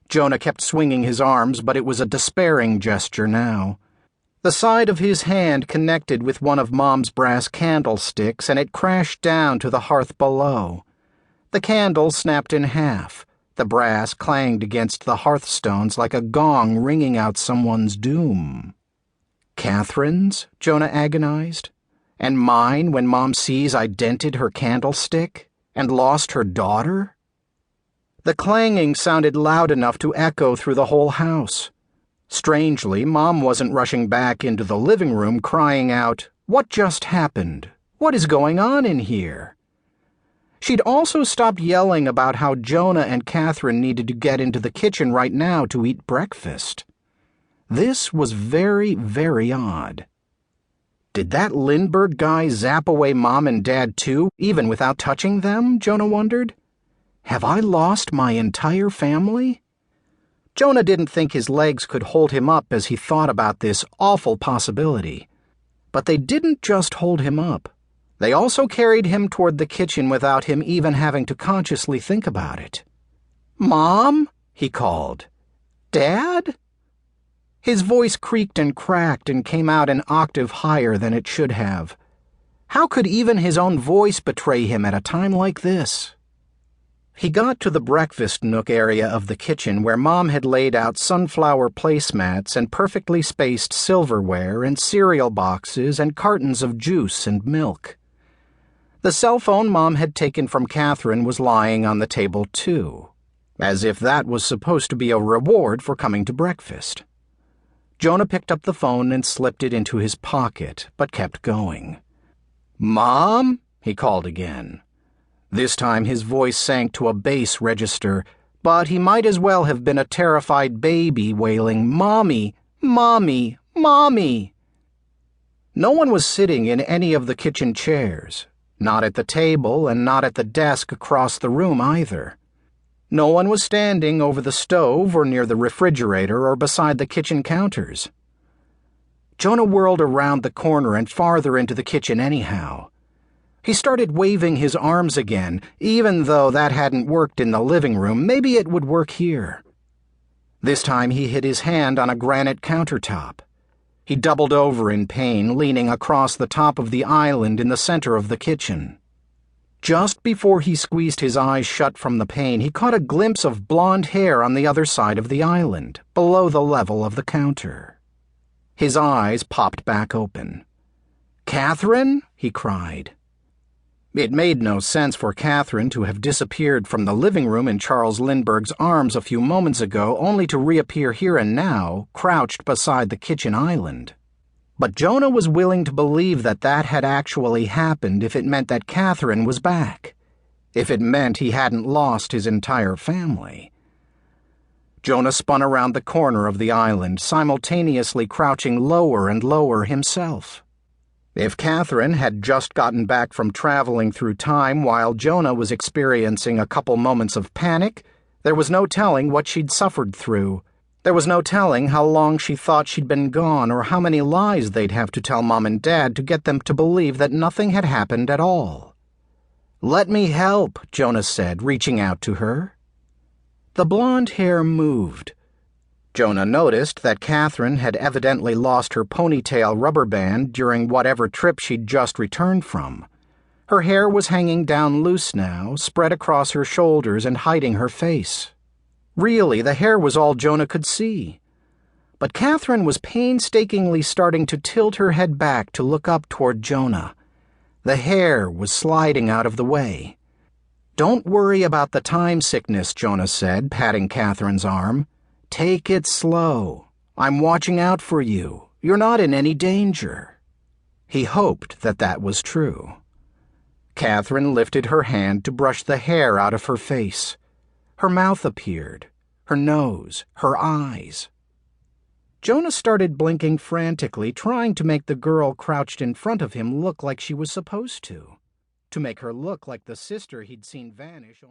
Jonah kept swinging his arms, but it was a despairing gesture now. The side of his hand connected with one of Mom's brass candlesticks, and it crashed down to the hearth below. The candle snapped in half. The brass clanged against the hearthstones like a gong ringing out someone's doom. Katherine's? Jonah agonized. And mine when Mom sees I dented her candlestick and lost her daughter? The clanging sounded loud enough to echo through the whole house. Strangely, Mom wasn't rushing back into the living room crying out, "What just happened? What is going on in here?" She'd also stopped yelling about how Jonah and Katherine needed to get into the kitchen right now to eat breakfast. This was very, very odd. Did that Lindbergh guy zap away Mom and Dad too, even without touching them? Jonah wondered. Have I lost my entire family? Jonah didn't think his legs could hold him up as he thought about this awful possibility. But they didn't just hold him up. They also carried him toward the kitchen without him even having to consciously think about it. "Mom?" he called. "Dad?" His voice creaked and cracked and came out an octave higher than it should have. How could even his own voice betray him at a time like this? He got to the breakfast nook area of the kitchen where Mom had laid out sunflower placemats and perfectly spaced silverware and cereal boxes and cartons of juice and milk. The cell phone Mom had taken from Katherine was lying on the table too, as if that was supposed to be a reward for coming to breakfast. Jonah picked up the phone and slipped it into his pocket, but kept going. "Mom?" he called again. This time his voice sank to a bass register, but he might as well have been a terrified baby wailing, "Mommy, Mommy, Mommy!" No one was sitting in any of the kitchen chairs, not at the table and not at the desk across the room either. No one was standing over the stove or near the refrigerator or beside the kitchen counters. Jonah whirled around the corner and farther into the kitchen anyhow. He started waving his arms again, even though that hadn't worked in the living room. Maybe it would work here. This time he hit his hand on a granite countertop. He doubled over in pain, leaning across the top of the island in the center of the kitchen. Just before he squeezed his eyes shut from the pain, he caught a glimpse of blonde hair on the other side of the island, below the level of the counter. His eyes popped back open. "Katherine?" he cried. It made no sense for Katherine to have disappeared from the living room in Charles Lindbergh's arms a few moments ago, only to reappear here and now, crouched beside the kitchen island. But Jonah was willing to believe that that had actually happened if it meant that Katherine was back, if it meant he hadn't lost his entire family. Jonah spun around the corner of the island, simultaneously crouching lower and lower himself. If Katherine had just gotten back from traveling through time while Jonah was experiencing a couple moments of panic, there was no telling what she'd suffered through. There was no telling how long she thought she'd been gone or how many lies they'd have to tell Mom and Dad to get them to believe that nothing had happened at all. "Let me help," Jonah said, reaching out to her. The blonde hair moved. Jonah noticed that Katherine had evidently lost her ponytail rubber band during whatever trip she'd just returned from. Her hair was hanging down loose now, spread across her shoulders and hiding her face. Really, the hair was all Jonah could see. But Katherine was painstakingly starting to tilt her head back to look up toward Jonah. The hair was sliding out of the way. "Don't worry about the time sickness," Jonah said, patting Katherine's arm. "Take it slow. I'm watching out for you. You're not in any danger." He hoped that that was true. Katherine lifted her hand to brush the hair out of her face. Her mouth appeared, her nose, her eyes. Jonah started blinking frantically, trying to make the girl crouched in front of him look like she was supposed to make her look like the sister he'd seen vanish.